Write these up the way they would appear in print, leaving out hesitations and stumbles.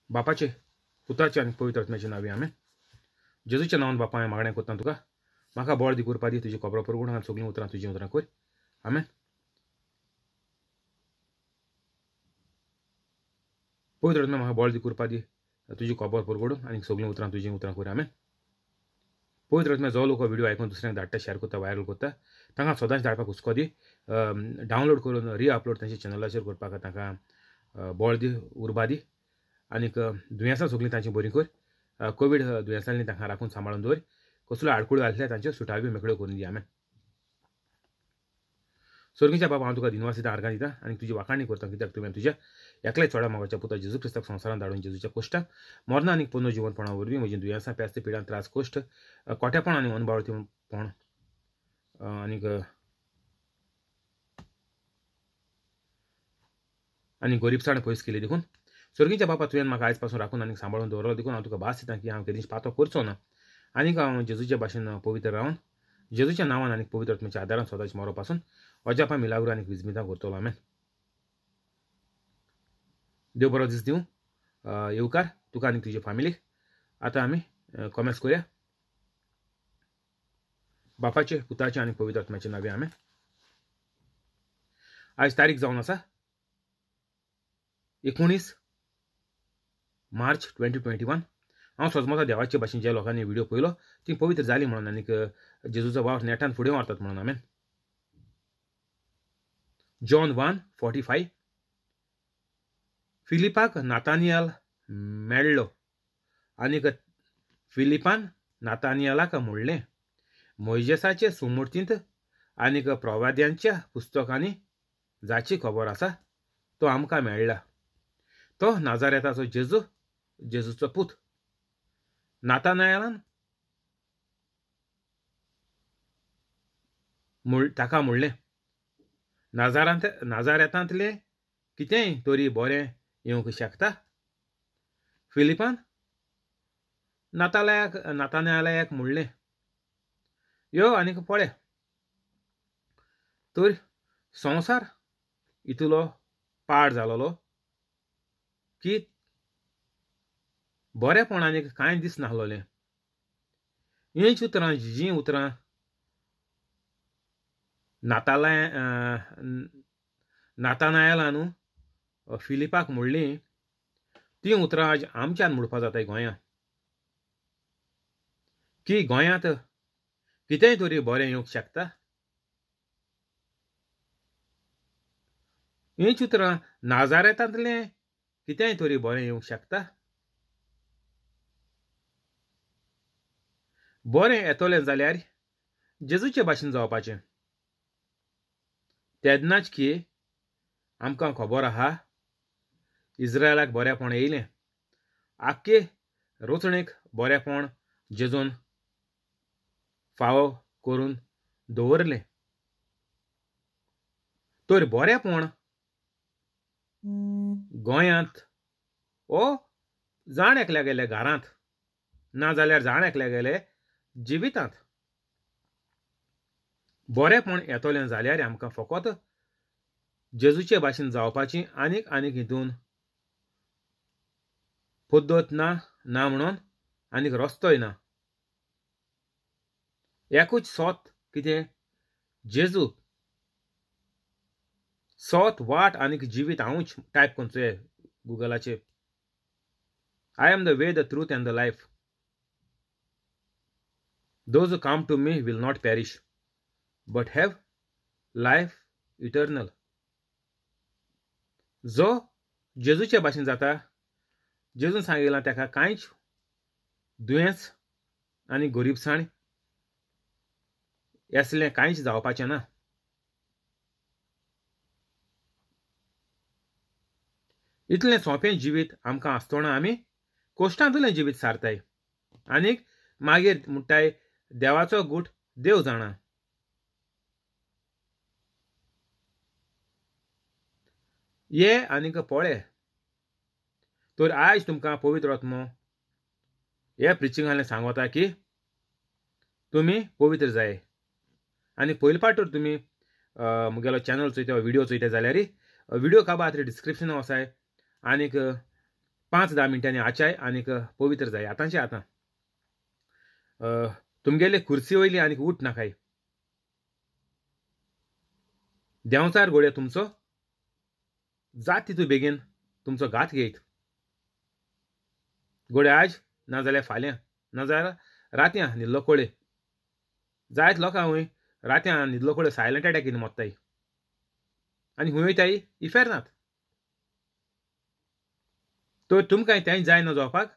बापाचे पुताचे आनी पवित्र आत्म्याचे नावी आमेन. जेजूच्या नांवान बापा हांवें मागणें कोत्ता तुका म्हाका बळ दी करपा दी तुजी खबरो परगूण आनी सगळीं उतरां तुजी उतरां कर आमेन. पवित्र आत्म्या म्हाका बळ दी करपा दी तुजी खबर परगडून आनी सगळीं उतरां तुजी उतरां कर आमेन. पवित्र आत्म्या जो लोक व्हिडिओ आयकून दुसऱ्यांक धाडटा शेअर करता व्हायरल करता तांकां सदांच धाडपाक हुस्को दी. डावनलोड करून रिअपलोड तांच्या चॅनलाचेर करपाक तांकां बळ दी उर्बा दी आनीक दुयेंसां सगळीं तांची बरी कर. कोवीड दुयेंसांनी तांकां राखून सांबाळून दवर. कसलो आडकुळ घातल्या तांच्यो सुटाव्यो मेकळ्यो करून दी आमेन. स्वर्गीच्या बाबा हांव तुका दिनवास दिता आर्गां दिता आनी तुजी वाखाणणी करता कित्याक तुवें तुज्या एकल्याच चोडा मोगाच्या पुता जेजू क्रिस्ताक संवसारांत धाडून जेजूच्या कोश्टाक मरणा आनी पुनो जिवनपणा वरवीं म्हजी दुयेंसां प्यास्त पिडां त्रास कोश्ट कोट्यापण आनी अनबावळतीपण आनी गरीबसाण पयस केली देखून स्वर्गीच्या बापा तुवें म्हाका आयज पासून राखून आनी सांबाळून दवरलो देखून हांव तुका भास दिता की हांव केदींच पातो करचो ना आनीक हांव जेजूच्या भाशेन पवित्र रावन जेजूच्या नांवान आनी पवित्र आत्म्याच्या आदारान सदांच मरो पासून अजापा मिलाग्रो आनी विजमितां करतलो आमेन. देव बरो दीस दिवं. येवकार तुका आनी तुजे फॅमिलीक. आतां आमी कॉमेंट्स करुया. बापाचे पुताचे आनी पवित्र आत्म्याचे नावे आमेन. आयज तारीख जावन आसा 19 मार्च 2021. हांव सजमता देवाचे भाशेन ज्या लोकांनी व्हिडिओ पळयलो ती पवित्र जाली म्हणून आनीक जेजूचो वावर नेटान फुडें व्हरतात म्हणून आमेन. जॉन 1:45 फिलिपाक नातानियल मेळ्ळो आनीक फिलिपान नातानियलाक म्हणलें मोइजेसाचे सुमूर्तींत आनीक प्रवाद्यांच्या पुस्तकांनी जाची खबर आसा तो आमकां मेळ्ळा. तो नाजारेताचो जेजू जेजूचो पूत. नातानियलान ताका म्हणलें नाजारेतांतले कितेंय तरी बरें येवंक शकता. फिलिपान नातानियलाक म्हणलें यो आनीक पळय. तर संवसार इतलो पाड जालोलो की बरेंपण आनीक कांय दीस नाहलोलें. हींच उतरां जीं उतरां नातानियलान फिलिपाक म्हणलीं तीं उतरां आज आमच्यान म्हणपा जाताय गोंयांत की गोंयांत कितेंय तरी बरें येवंक शकता. हींच उतरां नाजारेतांतलें कितेंय तरी बरें येवंक शकता. बरें येतलें जाल्यार जेजूचे भाशेन जावपाचें. तेदनाच की आमकां खबर आहा इस्रायलाक बरेंपण येयलें. आख्खे रचणेक बरेंपण जेजून फावो करून दवरलें. तर बरेंपण गोंयांत ओ जाण एकल्या गेले घरांत नाजाल्यार जाण एकल्या गेले जिवितांत बरेंपण येतलें जाल्यार आमकां फकत जेजूचे भाशेन जावपाची आनीक हितून पद्दत ना म्हणून आनीक रस्तोय ना. एकूच सोत कितें जेजू सोत वाट आनीक जिवीत. हांवूच टायप करचो गुगलाचेर. I am the way the truth and the life. Those who come to me will not perish but have life eternal. जो जेजूच्या भाशेन जाता जेजून सांगिलां ताका कांयच दुयेंस आनी गरीबसाण असलें कांयच जावपाचें ना. इतलें सोंपें जिवीत आमकां आसतना आमी कोश्टांतलें जिवीत सारताय आनीक मागीर म्हणटाय देवाचो गूट देव जाणा. ये आनीक पळय. तर आयज तुमकां पवित्र आत्मो हे प्रिचिंगांतल्यान सांगता की तुमी पवित्र जाय. आनी पयले फावट तुमी म्हगेलो चॅनल चोयता व्हिडिओ चोयता जाल्यार व्हिडिओ काबार डिस्क्रिप्शनांत वचाय आनीक 5-10 मिनटांनी आचाय आनीक पवित्र जाय आतांचे आतां तुमगेले कुर्सी वयली आनीक उठ नाकाय देंवचार घोड्या तुमचो जात तितू बेगीन तुमचो घात घेयत घोड्या आज नाजाल्यार फाल्यां नाजाल्यार रात्यां न्हिदलो कोळे जायत लोकां हूंय रात्यां न्हिदलो कोळे सायलंट अटॅकीन मोत्ताय आनी हूंय वयताय इफेरनात तर तुमकां तें जाय ना जावपाक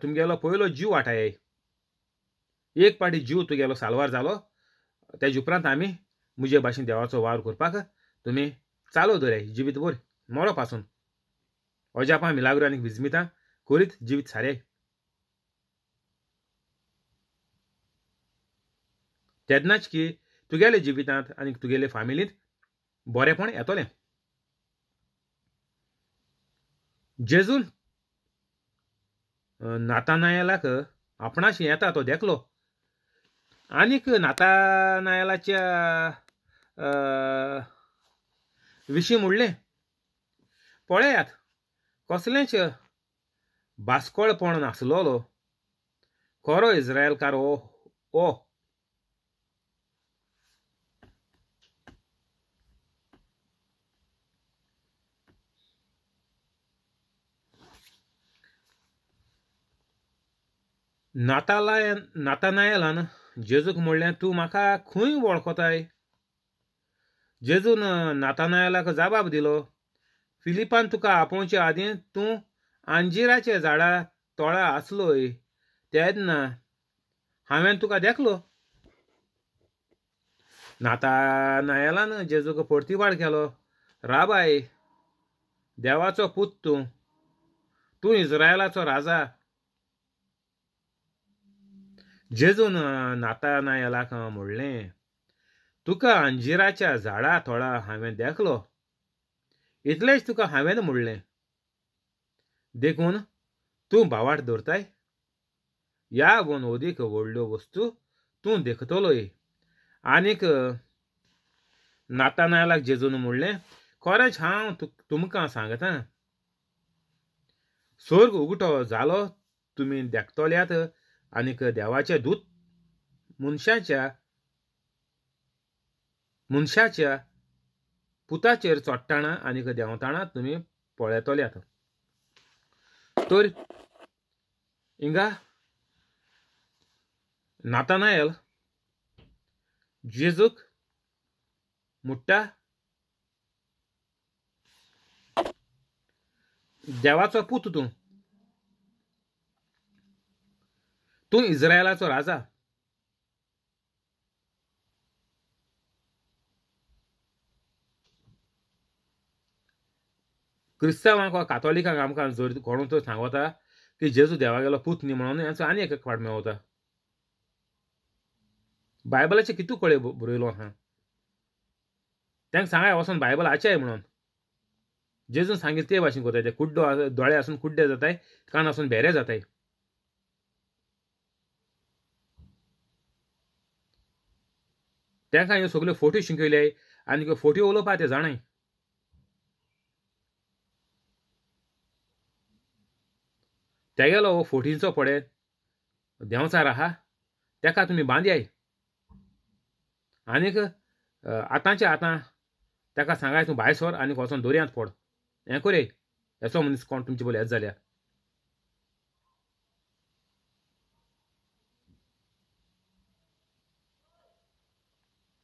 तुमगेलो पयलो जीव वाटाय एक पाटी जीव तुगेलो सालवार जालो तेजे उपरांत आमी म्हजे भाशेन देवाचो वावर करपाक तुमी चालू दवराय जिवीतभर मरो पासून अजापां मिलाग्रो आनी विजमितां करीत जिवीत सारे तेदनाच की तुगेले जिवितांत आनी तुगेले फामिलींत बरेपण येतोलें जेजून नातानायलाक आपणाशी येता तो देखलो आनीक नातानायलाच्या विशीं म्हणलें पळयात कसलेंच भास्कोळपण नासलोलो खरो इस्रायलकार ओ नातानायलान जेजूक म्हणलें तूं म्हाका खंय वळखताय जेजून नातानायलाक जबाब दिलो फिलिपान तुका आपोवचे आदीं तूं अंजिराचे झाडा तोळा आसलोय तेन्ना हांवें तुका देखलो नातानायलान जेजूक परतीवाड केलो राबाय देवाचो पूत तूं इस्रायलाचो राजा जेजून नातानायलाक म्हणलें तुका अंजिराच्या झाडा थोडा हांवें देखलो इतलेंच तुका हांवें म्हणलें देखून तूं भावार्थ दवरताय ह्या वन ओदीक व्हडल्यो वस्तू तूं देखतलोय आनीक नातानायलाक जेजून म्हणलें खरेंच हांव तुमकां सांगतां स्वर्ग उगटो जालो तुमी देखतल्यात आनीक देवाचे दूत मनशाच्या पुताचेर चोडटाणा आनीक देंवताणा तुमी पळयतल्यात तर हिंगा नातानायल जेजूक म्हणटा देवाचो पूत तूं इस्रायलाचो राजा क्रिस्तांवांक वा कातोलिकांक आमकां जर कोण तर सांगता की जेजू देवागेलो पूत न्ही म्हणून हाचो आनी एक फावट मेळता बायबलाचे कितू कळे बरयलो आहा तांकां सांगाय वचोन बायबल आचाय म्हणून जेजून सांगितले ते भाशेन कोताय ते कुड्डो दोळे आसून कुड्डे जाताय कान आसून बेरे जाताय तांकां ह्यो सगल्यो फोटी शिकयल्याय आनी फोटी उलोवपा ते जाणाय तेगेलो हो फोटींचो पडे देंवचार आहा तेका तुमी बांदयाय आनीक आतांच्या आतां ताका सांगाय तूं भायर सर आनीक वचोन दोरयांत पड हें कोरे हेचो मनीस कोण तुमचे बोले हेच जाल्यार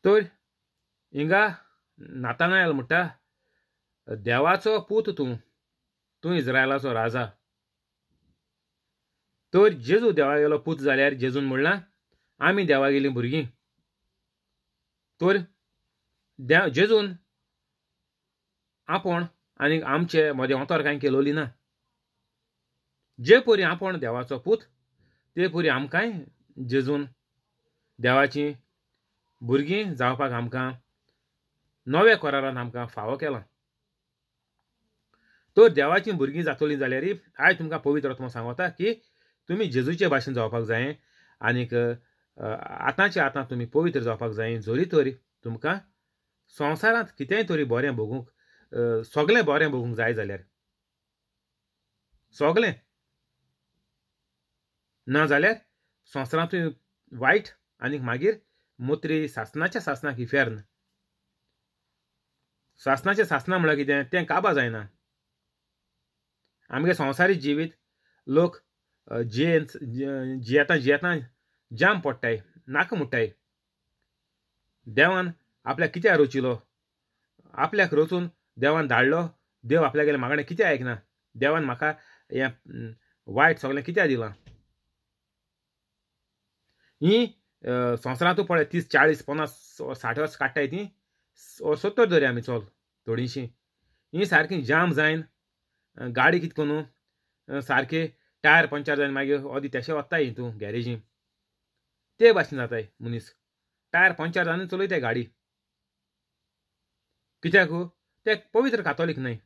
तर हिंगा नातानायल म्हणटा देवाचो पूत तूं इस्रायलाचो राजा तर जेजू देवागेलो पूत जाल्यार जेजून म्हणलां आमी देवागेलीं भुरगीं तर जेजून आपूण आनीक आमचे मोदेंवतर कांय केलोली ना जे परी आपूण देवाचो पूत ते परी आमकांय जेजून देवाची भुरगीं जावपाक आमकां नव्या करारांत आमकां फावो केला तर देवाची भुरगीं जातलीं जाल्यार आयज तुमकां पवित्र आत्मो सांगता की तुमी जेजूचे भाशेन जावपाक जाय आनीक आतांच्या आतां तुमी पवित्र जावपाक जाय जरी तरी तुमकां संवसारांत कितेंय तरी बरें भोगूंक सगळें बरें भोगूंक जाय जाल्यार सगळें ना जाल्यार संवसारांतूय वायट आनी मागीर मुत्री सासणाच्या सासणाक इफेर्न सासणाचें सासणां म्हळ्यार कितें तें काबां जायना आमगे संवसारीक जिवीत लोक जियेतना जाम पडटाय नाका मुट्टाय देवान आपल्याक कित्याक रचिलो आपल्याक रचून देवान धाडलो देव आपल्यागेले मागणें कित्याक आयकना देवान म्हाका हें वायट सगळें कित्याक दिलां ही संवसारांतू पळय 30, 40, 50, 60 वर्स काडटाय ती 70 धरी आमी चल थोडीशीं ही सारकी जाम जायन गाडी कितें करून सारके टायर पंक्चर जायन मागीर अदी तेशें वताय हितू गॅरेजीन ते भाशेन जाताय मनीस टायर पंक्चर जावन चलयताय गाडी कित्याक ते पवित्र कातोलीक न्हय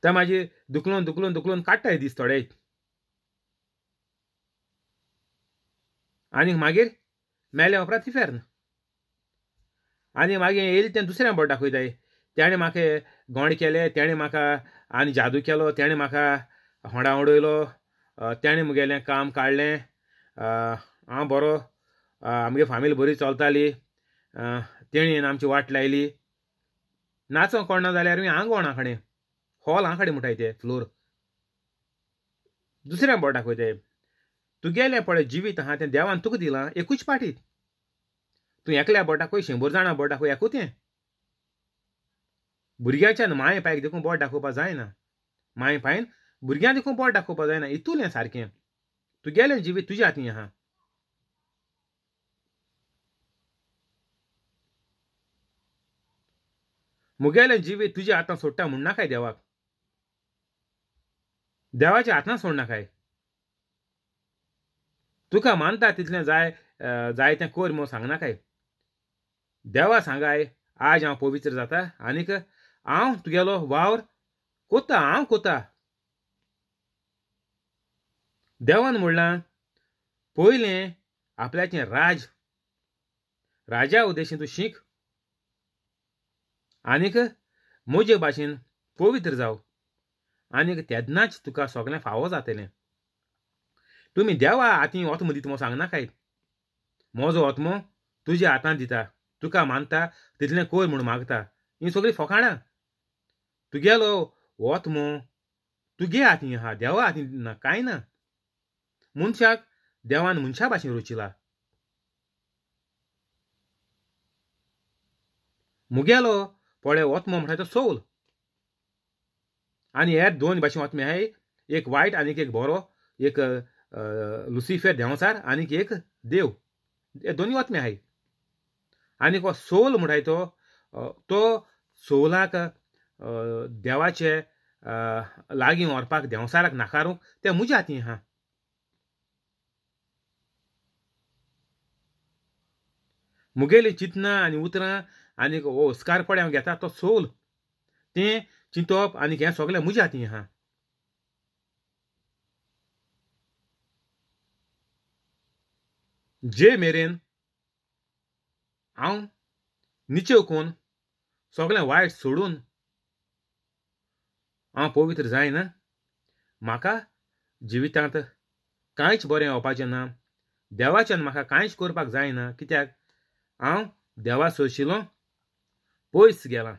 ते मागीर दुखलून दुखलून दुखलून काडटाय दीस थोडे आनी मागीर मेले उपरांत इफेर्न आनी मागीर येयलें तें दुसऱ्या बोट दाखयताय तेणें म्हाका गोंड केलें तेणें म्हाका आनी जादू केलो तेणें म्हाका होंडा उडयलो तेणें मुगेलें काम काडलें हांव बरो आमगे फामील बरी चलताली तेणीन आमची वाट लायली नाचोंक कोणना जाल्यार हांग कोणा कडेन हॉल हांग कडेन म्हणटाय ते फ्लोर दुसऱ्या बोट दाखयताय तुगेलें पळय जिवीत आहा तें देवान तुका दिलां एकूच पाटीत तूं एकल्या बोट दाखय 100 जाणां बोट दाखय एकूच तें भुरग्याच्यान माये पायक देखून बोट दाखोवपाक जायना माये पायन भुरग्यां देखून बोट दाखोवपाक जायना इतूलें सारकें तुगेलें जिवीत तुज्या हातीन आहा मुगेलें जिवीत तुज्या हातान सोडटा म्हूण नाकाय देवाक देवाच्या हातान सोडनाकाय तुका मानता तितलें जाय तें कर म्हूण सांगनाकाय देवा सांगाय आज हांव पवित्र जाता आनीक हांव तुगेलो वावर कोत्ता हांव कोत्ता देवान म्हणलां पयलें आपल्याचें राजा उद्देशीन तूं शीक आनीक म्हजे भाशेन पवित्र जाव आनीक तेदनाच तुका सगळें फावो जातलें तुमी देवा हातीन ओत्म दिता म्हूण सांगनाकाय म्हजो ओत्मो तुज्या हातान दिता तुका मानता तितलें कोर म्हूण मागता ही सगळीं फकाणां तुगेलो ओत्मो तुगे हातीन आहा देवा हातीन ना कांय ना मनशाक देवान मनशा भाशेन रचिला मुगेलो पळय ओत्मो म्हणटा तो सौल आनी हे दोन भाशेन ओत्मे आहाय एक वायट आनीक एक बरो एक लुसिफर देंवचार आनीक एक देव हे दोनी ओत्मे आहाय आनीक हो सौल म्हणटाय तो सौलाक देवाचे लागीं व्हरपाक देंवसाराक नाकारूंक ते म्हज्या हातीन आहा मुगेली चिंतनां आनी उतरां आनीक ओस्कार पडे हांव घेता तो सौल तें चिंतप आनीक हें सगळें म्हज्या हातीन आहा जे मेरेन हांव निचेव कोन्न सगळें वायट सोडून हांव पवित्र जायना म्हाका जिवितांत कांयच बरें जावपाचें ना देवाच्यान म्हाका कांयच करपाक जायना कित्याक हांव देवा सोशिलो पयस गेलां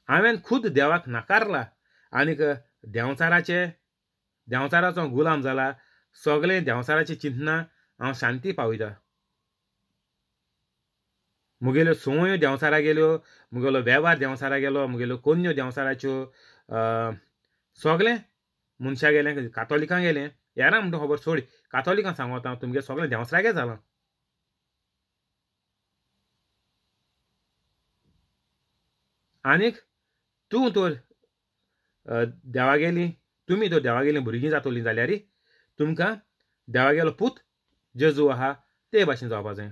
हांवें खुद देवाक नाकारला आनीक देंवचाराचो गुलाम जाला सगळें देंवचाराची चिंतनां हांव शांती पावयता मुगेल्यो संवयो देंवचारा गेल्यो मुगेलो वेव्हार देंवचारा गेलो मुगेल्यो कन्यो देंवचाराच्यो सगळें मनशां गेलें कातोलिकां गेलें हेरां म्हणटा खबर सोड कातोलिकां सांगोता हांव तुमगे सगळें देंवचारागे जालां आनीक तूं तर देवागेलीं तुमी तर देवागेलीं भुरगीं जातलीं जाल्यार तुमकां देवागेलो पूत जेजू आहा ते भाशेन जावपा जाय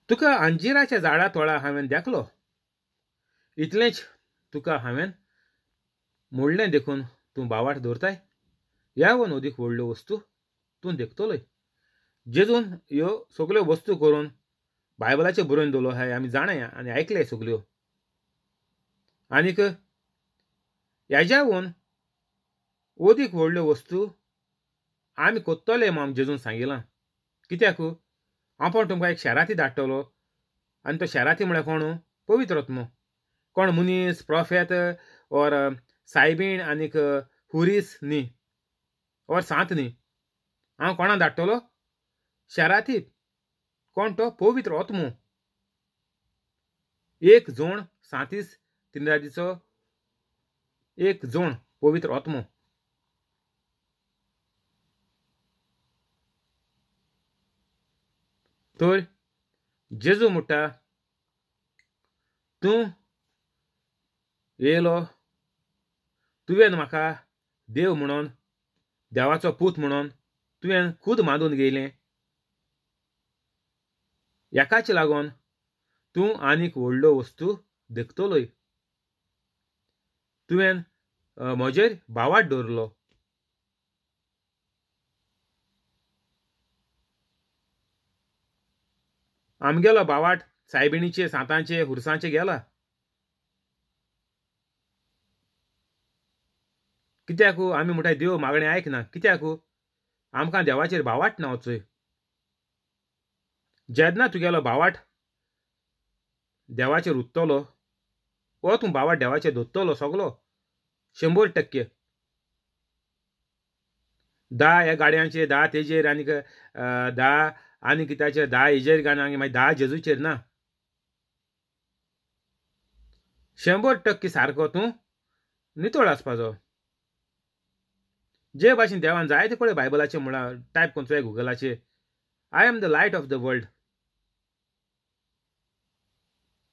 तुका अंजिराच्या झाडा थोडा हांवें देखलो इतलेंच तुका हांवें म्हणलें देखून तूं बावाट दवरताय ह्यावन अदीक व्हडल्यो वस्तू तूं देखतलोय. जेजून ह्यो सगल्यो वस्तू करून बायबलाचेर बरोवन दवरलो हाय आमी जाणाय आनी आयकले सगल्यो. आनीक हेज्यावन अदीक व्हडल्यो वस्तू आमी कोत्तले म्हूण जेजून सांगिलां. कित्याक हांव तुमकां एक शेराती धाडटलो आनी तो शेराती म्हळ्यार कोण? पवित्र आत्मो. कोण मनीस प्रॉफेत ऑर सायबीण आनीक हुरीस न्ही ऑर सांत न्ही. हांव कोणाक धाडटलो? शेरातीक. कोण तो? पवित्र आत्मो. एक जोण सांतीस तिनराजीचो एक जोण पवित्र आत्मो. तर जेजू म्हणटा तूं येयलो, तुवें म्हाका देव म्हणून देवाचो पूत म्हणून तुवें खूद मानून घेयलें. हेकाच लागून तूं आनीक व्हडल्यो वस्तू देखतलोय. तुवें म्हजेर भावाट दवरलो. आमगेलो भावाट सायबिणीचे सांतांचे हुरसांचे गेला. कित्याक आमी म्हणटाय देव मागणें आयकना. कित्याक आमकां देवाचेर भावाट ना वचोय. जेन्ना तुगेलो भावाट देवाचेर उरतलो वो तूं भावाट देवाचेर दवरतलो सगलो 100%. 10 ह्या गाडयांचेर 10 तेजेर आनीक 10 आनी कित्याचेर 10 हेजेर गाणा मागीर 10 जेजूचेर ना. 100% सारको तूं नितळ आसपाचो. जे भाशेन देवान जायते पळय बायबलाचेर म्हळ्यार टायप कोन्न चोय गुगलाचेर. I am the light of the world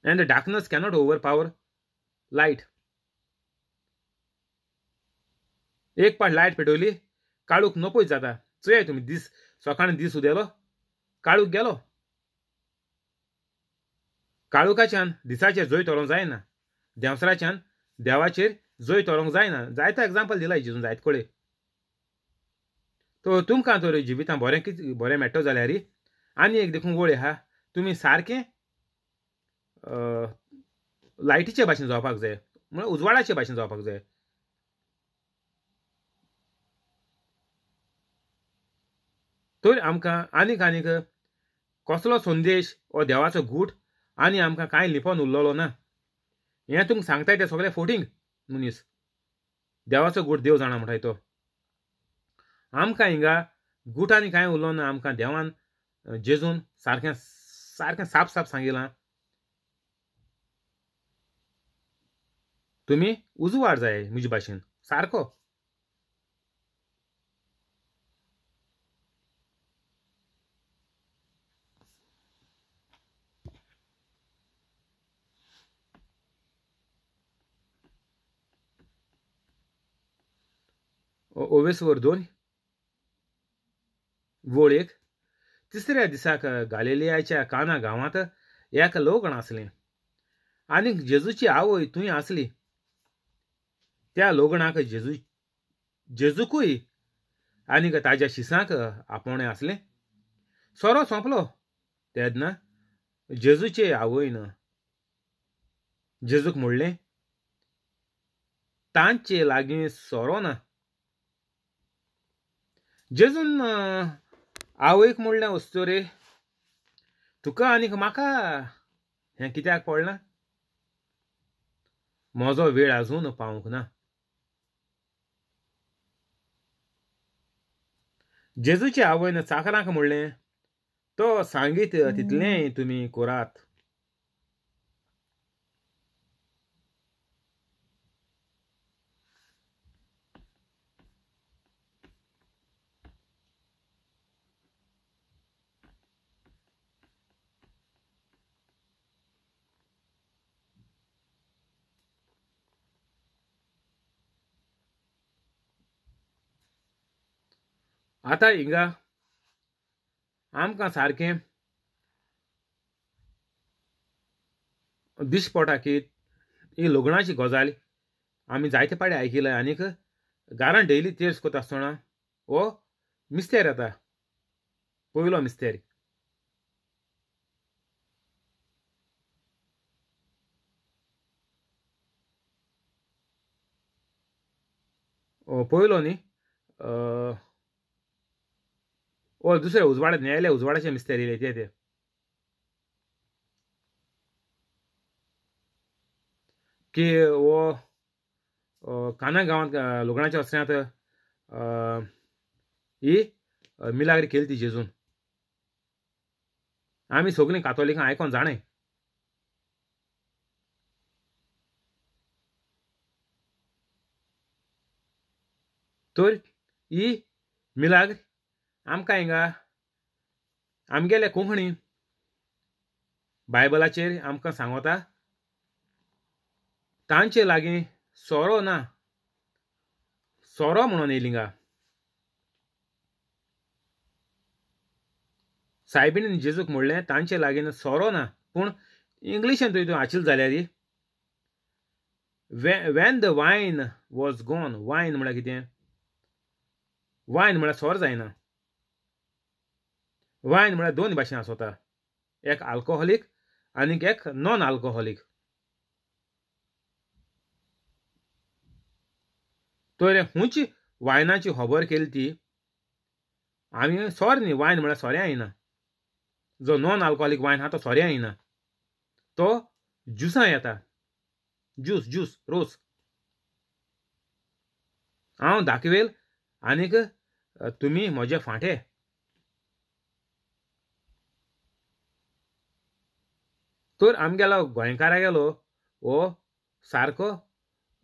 end the darkness cannot overpower light. एक पाट लायट पेटवली काळूक नपयत जाता. चोय तुमी दीस सकाळीं दीस उदेलो काळूक गेलो. काळुकाच्यान दिसाचेर जोय तोरोंक जायना. देंवसराच्यान देवाचेर जोय तोरोंक जायना. जायतो एग्जाम्पल दिला जेजून जायत कळे. तो तुमकां तर जिवितां बरें मेळटा जाल्यार आनी एक देखून वळ आहा. तुमी सारकें लायटीचे भाशेन जावपाक जाय म्हळ्यार उजवाडाचे भाशेन जावपाक जाय. तर आमकां आनीक कसलो संदेश हो देवाचो गूट आनी आमकां कांय लिपोवन उरलेलो ना. हें तुमकां सांगताय तें सगळें फोटींग मनीस. देवाचो गूट देव जाणा म्हणटाय तो. आमकां हिंगा गुटांनी कांय उरलो ना. आमकां देवान जेजून सारकें साप सांगिलां. तुमी उजवाड जाय म्हजे भाशेन सारको. ओवेसवर 2 वळ 1. तिसऱ्या दिसाक गालिलियाच्या काना गांवांत एक लोगण आसलें आनीक जेजूची आवय थंय आसली. त्या लोगणाक जेजूकूय आनीक ताज्या शिसांक आपोवणें आसलें. सोरो सोंपलो तेन्ना जेजूचे आवयन जेजूक म्हणलें तांचे लागीं सोरो ना. जेजून आवयक म्हणलें वचतो रे तुका आनीक म्हाका हें कित्याक पडलां? म्हजो वेळ आजून पावूंक ना. जेजूच्या आवयन चाकरांक म्हणलें तो सांगीत तितलेंय तुमी करात. आतां हिंगा आमकां सारकें दिश्ट पडटा की ही लग्नाची गजाल आमी जायते पाडें आयकिलां. आनीक घरान डेली तेर्स करता आसतना हो मिस्तेर येता पयलो मिस्तेर पयलो न्ही दुसरे उजवाडात न्यायले उजवाडाचे मिस्तेर येयले ते की वो काना गांवांत लुगणाच्या वस्त्यांत ही मिलाग्री केली ती जेजून आमी सगळीं कातोलिकां आयकोन जाणें तर ही मिलाग्र आमकां हिंगा आमगेले कोंकणी बायबलाचेर आमकां सांगता तांचे लागीं सोरो ना सोरो म्हणून येयली हिंगा सायबीण जेजूक म्हणलें तांचे लागीं सोरो ना पूण इंग्लिशेन तुवें आचिल्ल जाल्यार वेन द वायन वॉज गॉन वायन म्हळ्यार कितें वायन म्हळ्यार सोर जायना वायन म्हळ्यार दोन भाशेन आसता एक आल्कोहोलीक आनीक एक नॉन आल्कोहोलीक तर हुंच वायनाची खबर केली ती आमी सोर न्ही वायन म्हळ्यार सोऱ्या येना जो नॉन आल्कोहोलीक वायन आहा तो सोऱ्या येना तो ज्युसां येता ज्यूस रोस हांव दाखवेल आनीक तुमी म्हजे फांटे तर आमगेलो गोंयकारा गेलो हो सारको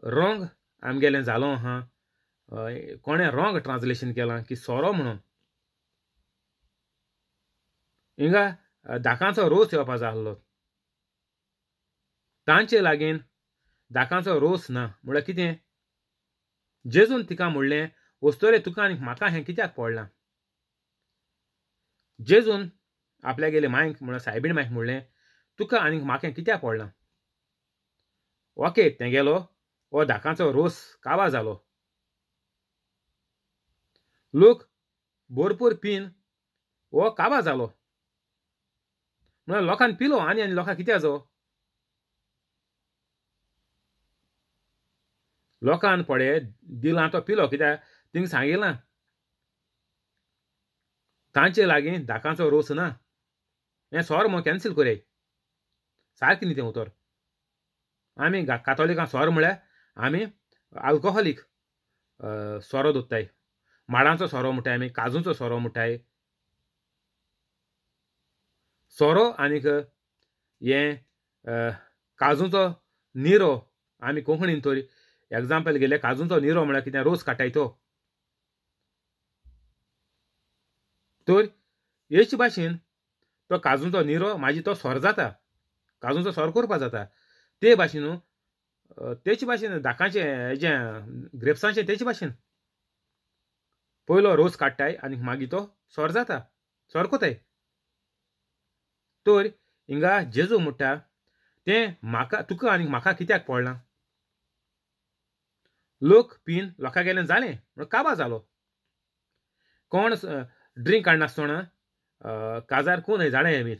रॉंग आमगेलें जालो आहा कोणें रॉंग ट्रान्सलेशन केलां की सोरो म्हणून हिंगा दाकांचो रोस येवपा जाय आसलो तांचे लागीं दाकांचो रोस ना म्हळ्यार कितें जेजून तिका म्हणलें वस्तोरे तुका आनीक म्हाका हें कित्याक पडलां जेजून आपल्या गेले मांयक म्हळ्यार सायबीण मांयक म्हणलें तुका आनीक म्हाका हें कित्याक पडलां ओके तें गेलो हो दाकांचो रोस काबार जालो लोक भरपूर पीन हो काबार जालो म्हळ्यार लोकांनी पिलो आनी लोकांक कित्याक जो लोकांन पळय दिलां तो पिलो कित्याक तिंगा सांगिलां तांचे लागीं दाकांचो रोस ना हें सोर म्हूण कॅन्सील कोराय सारकें न्ही तें उतर आमी कातोलिकां सोर म्हळ्यार आमी आल्कोहोलीक सोरो दोत्ताय माडांचो सोरो म्हणटाय आमी काजूचो सोरो म्हणटाय सोरो आनीक हें काजूचो निरो आमी कोंकणीन तर एग्जाम्पल गेले काजूचो निरो म्हळ्यार कितें रोस काडटाय तो तर हेच भाशेन तो काजूचो निरो म्हाजी तो सोर जाता काजूचो सोर करपा जाता ते भाशेन तेचे भाशेन दाकांचे हेजें ग्रेप्सांचें तेचे भाशेन पयलो रोस काडटाय आनी मागीर तो सोर जाता सोर कोताय तर हिंगा जेजू म्हणटा तें म्हाका तुका आनी म्हाका कित्याक पडलां लोक पीन लोकां गेलें जालें म्हण काबार जालो कोण ड्रिंक काडनासतना काजार कोण जाणाय आमी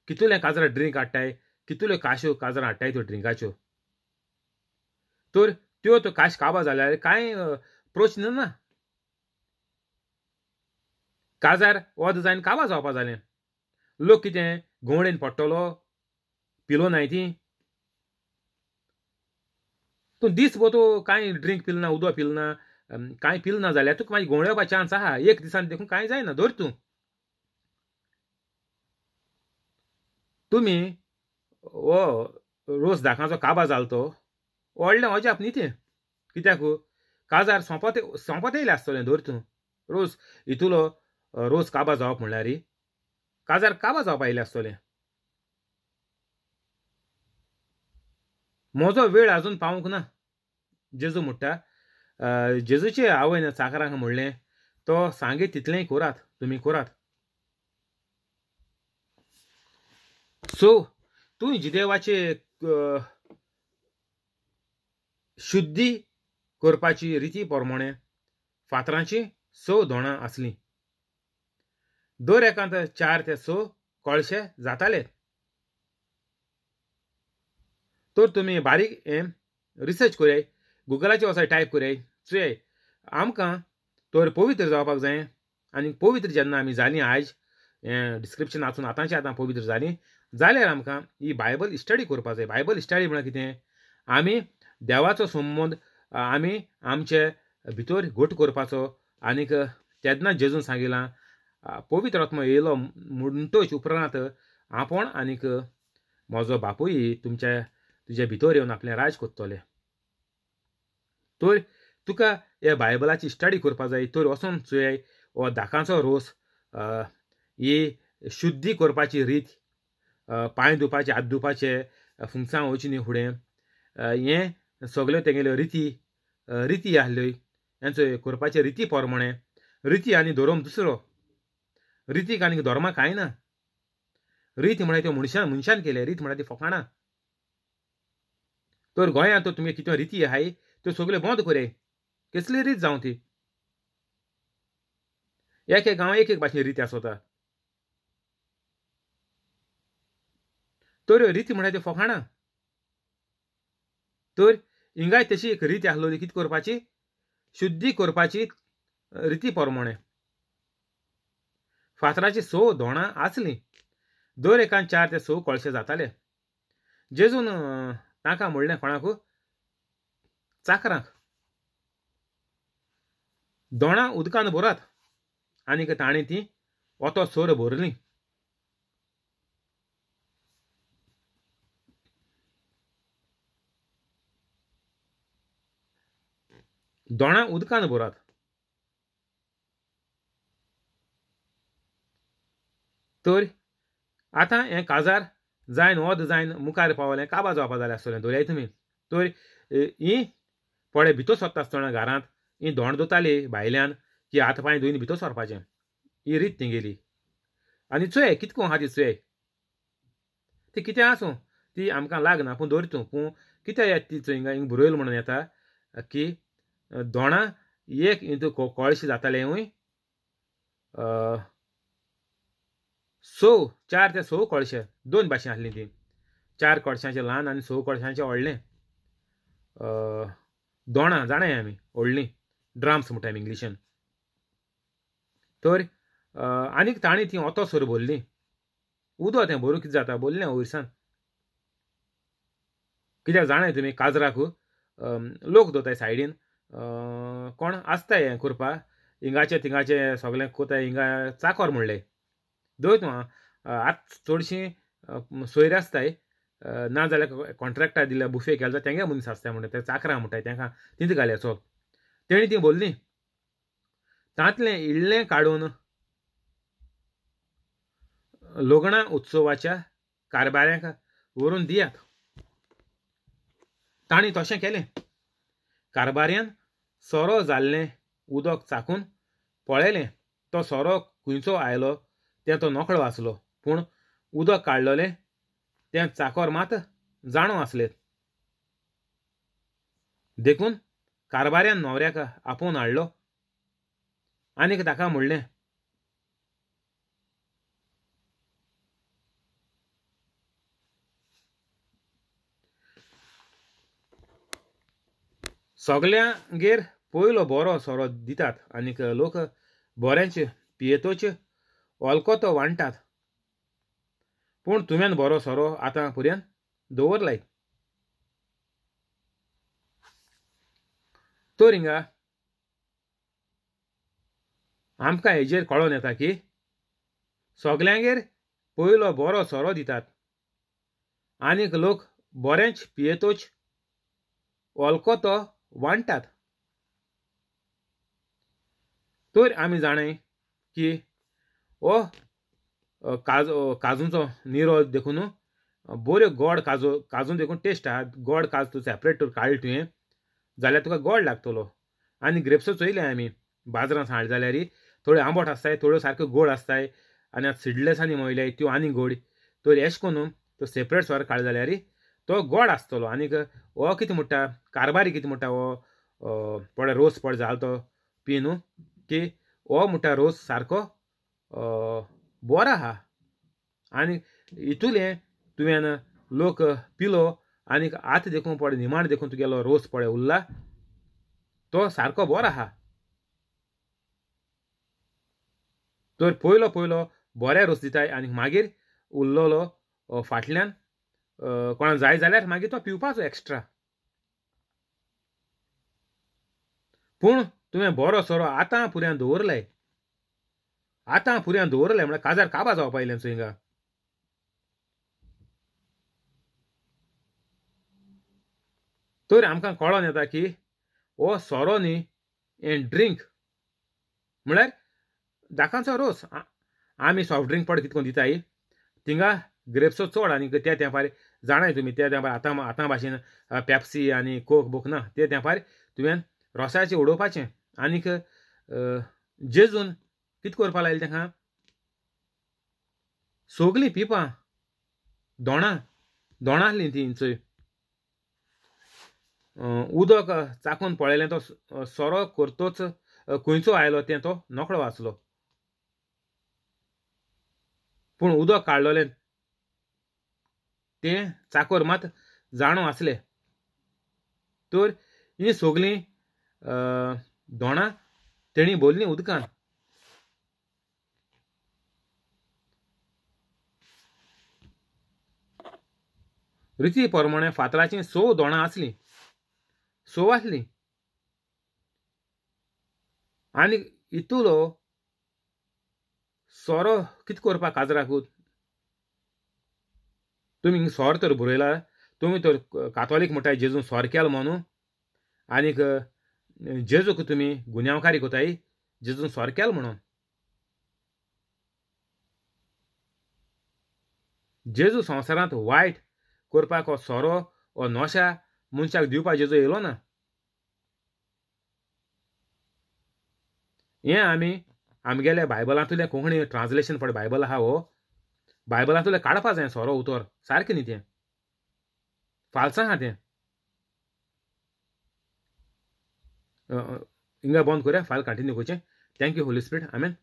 कितुले काजारां ड्रिंक हाडटाय कितल्यो काश्यो काजारां हाडटाय त्यो ड्रिंकाच्यो तर त्यो तो काश काबार जाल्यार कांय प्रश्न ना काजार वोद जायन काबार जावपा जालें लोक कितें घोवणेन पडटलो पिलो नाय ती तूं दीसभर तूं कांय ड्रिंक पिलना उदक पिलना कांय पिलना जाल्यार तुका मागीर घोवण येवपा चान्स आहा एक दिसान देखून कांय जायना धर तूं तुमी हो रोस दाकांचो काबार जालो तो व्हडलें अजाप न्ही तें कित्याक काजार सोंपत येयलें आसतलें धर तूं रोस हितूलो रोस काबार जावप म्हणल्यार काजार काबार जावपा येयलें आसतलें म्हजो वेळ आजून पावूंक ना जेजू म्हणटा जेजूचे आवयन चाकरांक म्हणलें तो सांगे तितलेंय करात तुमी करात सो तूं जिदेवाचे शुद्धी करपाची रिती प्रमाणे फातरांची 6 धोणां आसलीं. दर एकांत 4 ते 6 कळशे जाताले. तर तुमी बारीक रिसर्च कराय, गुगलाचेर वचाय टायप कराय, चोय आमकां तर पवित्र जावपाक जाय. आनी पवित्र जेन्ना आमी जालीं आयज डिस्क्रिप्शन वाचून आतां पवित्र जालीं जाल्यार आमकां ही बायबल स्टडी करपा जाय. बायबल स्टडी म्हळ्यार कितें? आमी देवाचो संबंद आमी आमचे भितर घट करपाचो. आनीक तेन्ना जेजून सांगिलां पवित्र आत्मो येयलो म्हणटच उपरांत आपूण आनीक म्हजो बापूय तुजे भितर येवन आपलें राज कोत्तोले. तर तुका हे बायबलाची स्टडी करपा जाय. तर वचोन चोय हो दाकांचो रोस, ही शुद्धी करपाची रीत, पांय धुवपाचे, हात धुवपाचे, फुंगसां वयची न्ही फुडें, हें सगल्यो तेगेल्यो रिती आहल्यो. हेंचो करपाचे रिती पोरमोणे. रिती आनी धोरम दुसरो. रितीक आनीक धोर्माक कांय ना. रीत म्हळ्यार त्यो मनशान केले, रीत म्हळ्यार ती फकाणां. तर गोंयांत तर तुमगे कितें रिती आहाय त्यो सगल्यो बंद कराय. कसली रीत जावं ती. एक गांवां एक भाशेन रीती आसता. तर रिती म्हळ्यार त्यो फकाणां. तर हिंगाय तशी एक रीत आहलोली कितें करपाची? शुद्धी करपाची रिती पोरमोणे. फातराची 6 धोणां आसलीं. दर एकान 4 ते 6 कळशे जाताले. जेजून तांकां म्हणलें कोणाक? चाकरांक, धोणां उदकान भरात. आनीक तांणी ती ओतो सोर भरलीं. धोणां उदकान भरात. तर आतां हें काजार जायन वोद जायन मुखार पावलें, काबार जावपा जालें आसतलें. धरयाय तुमी. तर ही पळे भितर सरता आसतना घरांत ही धोंड दोताली भायल्यान की हात पांय धुयन भितर सरपाचें. ही रीत तेंगेली. आनी चोय कितको आहा ती चोय. ती कितें आसूं ती आमकां लागना. पूण धर तूं पूण कितें येता ती चोय हिंगा बरयलो म्हणून येता की धोणां एक हितू कळशे जाताले हूंय 4 ते 6 कळशे. 2 भाशेन आसलीं ती. 4 कळशांचें ल्हान आनी 6 कळशांचें व्हडलें. धोणां जाणाय आमी व्हडलीं. ड्राम्स म्हणटा आमी इंग्लिशीन. तर आनीक तांणी ती ओतो सोर भरलीं. उदक तें भरूंक कितें जाता? भरलें वयरसान. कित्याक जाणाय तुमी काजराक लोक दोताय सायडीन. कोण आसताय हें करपाक. हिंगाचे थिंगाचे सगळें कोताय. हिंगा चाकर म्हणलें. धर तूं आतां चडशीं सोयरे आसताय. नाजाल्यार कॉन्ट्रॅक्टार दिल्या बुफे केल्या जाल्यार तेंगे मनीस आसताय म्हणटा ते चाकरां म्हणटाय. तेंकां तिंत घाल्या चल. तेणी ती भरलीं. तांतलें इल्लें काडून लग्ना उत्सवाच्या कारबाऱ्यांक व्हरून दियात. तांणी तशें केलें. कारबाऱ्यान सोरो जाल्लें उदक चाकून पळयलें. तो सोरो खंयचो आयलो तें तो नकळो आसलो. पूण उदक काडलोलें तें चाकर मात जाणो आसलें. देखून कारबाऱ्यान न्हवऱ्याक आपोवन हाडलो आनीक ताका म्हणलें सगल्यांगेर पयलो बरो सोरो दितात. आनीक लोक बरेंच पियेतोच वलकोतो वांटात. पूण तुवें बरो सोरो आतां पर्यंत दवरलाय. तर हिंगा आमकां हेजेर कळोन येता की सगल्यांगेर पयलो बरो सोरो दितात. आनीक लोक बरेंच पियेतोच वलकोतो वांटात. तर आमी जाणाय की हो काजूंचो निरो देखून बऱ्यो गोड काजू देखून टेस्ट आहा. गोड काजू तूं सेपरेट काडले तुवें जाल्यार तुका गोड लागतलो. आनी ग्रेप्सो चोयले आमी बाजारांत हाड जाल्यार थोड्यो आंबट आसताय, थोड्यो सारक्यो गोड आसताय. आनी आतां सिडलेसांनी मोयल्याय त्यो आनी गोड. तर एशें करून तो सेपरेट सोरो काड जाल्यार तो गोड आसतलो. आनीक हो कितें म्हणटा कारबारी कितें म्हणटा हो पळय रोस पळय जालो तो पी न्हू की हो म्हणटा रोस सारको बरो आहा आनी इतुलें तुवें लोक पिलो आनी आतां देखून पळय निमाण देखून तुगेलो रोस पळय उरला तो सारको बरो आहा तर पयलो बरे रोस दिताय आनी मागीर उरलेलो फाटल्यान कोणाक जाय जाल्यार मागीर तो पिवपाचो एक्स्ट्रा पूण तुवें बरो सोरो आतां पुऱ्यान दवरलाय म्हळ्यार काजार काबा जावपा आयलें हिंगा तर आमकां कळोन येता की हो सोरो न्ही हें ड्रिंक म्हळ्यार दाकांचो रोस आमी सॉफ्ट ड्रिंक पड कितको दिताय थिंगा ग्रेप्सो चड आनी त्या तेंपार जाणाय तुमी त्या तेंपार आतां भाशेन पेप्सी आनी कोक बूक ना त्या तेंपार तुवें रोसाचें उडोवपाचें आनीक जेजून कितें करपा लायलें तेका सगलीं पिवपां दोणां आहलीं तीं चोय उदक चाकून पळयलें तो सोरो करतोच खंयचो आयलो तें तो नकळो वाचलो पूण उदक काडलोलें तें चाकोर मात जाणो आसलें तर हीं सगलीं दोणां तेणी भरलीं उदकान रिती प्रमाणे फातराचीं 6 दोणां आसलीं 6 आसलीं आनी इतुलो सोरो कितें करपाक काजराकूत तुमी हिंग सोर तर बरयला तुमी तर कातोलीक म्हणटाय जेजून सोर केलो म्हणून आनीक जेजूक तुमी गुन्यांवकारी कोताय जेजून सोर केलो म्हणून जेजू संवसारांत वायट करपाक हो सोरो हो नोशा मनशाक दिवपाक जेजू येयलो ना हें आमी आमगेल्या बायबलांतलें कोंकणी ट्रान्सलेशन पळय बायबल आहा हो बायबलांतलें काडपा जाय सोरो उतर सारकें न्ही तें फाल्सां आहा तें हिंगा बंद करुया फायल कंटिन्यू करचें थँक्यू होली स्पिरीट आमेन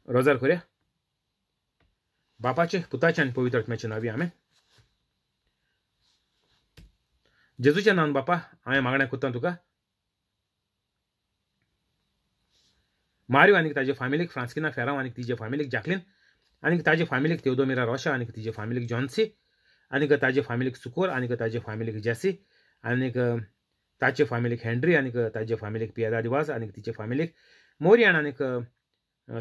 रोजार करुया बापाचे पुताचे आनी पवित्र आत्म्याचे नांवी आमेन जेजूच्या नांवान बापा हांवें मागणें कोत्ता तुका मारियो आनीक ताजे फॅमिलीक फ्रांस्किना फेरांव आनीक तिजे फॅमिलीक जॅकलीन आनीक ताजे फॅमिलीक तेवदोमिरा रोशा आनीक तिजे फॅमिलीक जॉन्सी आनीक ताजे फॅमिलीक सुकोर आनीक ताजे फॅमिलीक जेसी आनीक ताचे फॅमिलीक हेनरी आनीक ताजे फॅमिलीक पियेदा दिवाज आनीक तिचे फॅमिलीक मोरियान आनीक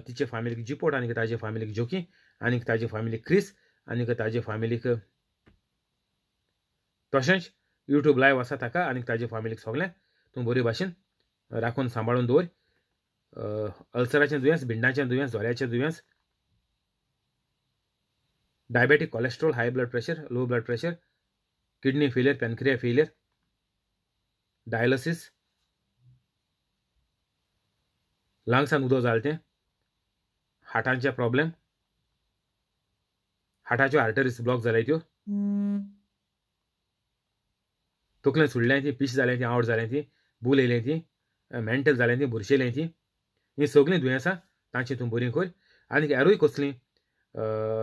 तिचे फॅमिलीक जिपोट आनीक ताजे फॅमिलीक जोकी आनीक ताजे फॅमिलीक क्रिस आनीक ताजे फॅमिलीक तशेंच यूट्यूब लायव्ह आसा ताका आनीक ताजे फॅमिलीक सगळें तूं बरे भाशेन राखून सांबाळून दवर अल्सराचें दुयेंस भिंडाचें दुयेंस जोऱ्याचें दुयेंस diabetic cholesterol high blood pressure low blood pressure kidney failure pancreas failure dialysis लंग्सान उदक जालें तें हार्टाचे प्रॉब्लेम हार्टाच्यो आर्टरीज ब्लॉक जाल्याय त्यो तकलें सुडलें ती पिश जालें ती आवट जालें ती बूल येयलें ती मेंटल जालें ती बुरशेलें ती हीं सगळीं दुयेंसां तांची तूं बरी कर आनीक हेरूय कसलीं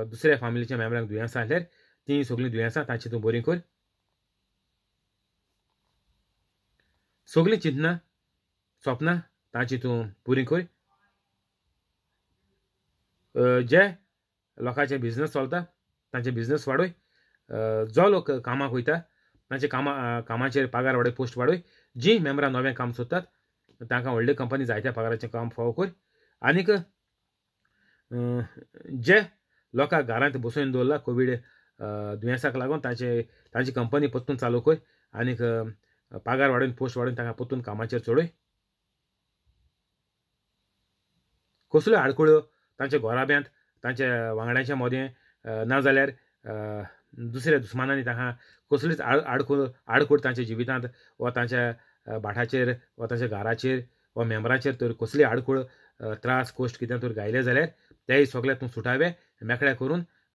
दुसऱ्या फॅमिलीच्या मेंबरांक दुयेंसां आसल्यार तीं सगळीं दुयेंसां तांची तूं बरी कर सगळीं चिंतनां स्वप्नां तांची तूं पुरी कर जे लोकांचे बिझनस चलता तांचे बिझनस वाडय जो लोक कामाक वयता तांचे कामाचेर पगार वाडय पोस्ट वाडय जीं मेंबरां नवें काम सोदतात तांकां व्हडले कंपनी जायत्या पगाराचें काम फावो कर आनीक जे लोकांक घरांत बसोवन दवरला कोवीड दुयेंसाक लागून तांची कंपनी परतून चालू कर आनीक पगार वाडोवन पोस्ट वाडोवन तांकां परतून कामाचेर चडय कसल्यो आडखळ्यो तांच्या घोराब्यांत तांच्या वांगड्यांच्या मोदें नाजाल्यार दुसऱ्या दुस्मानांनी तांकां कसलीच आडखोड तांच्या जिवितांत वा तांच्या भाटाचेर वा तांच्या घराचेर वा मेंबराचेर तर कसली आडखोड त्रास कोश्ट कितें तर गायले जाल्यार तेय सगळे तूं सुटावे मेकळ्या करून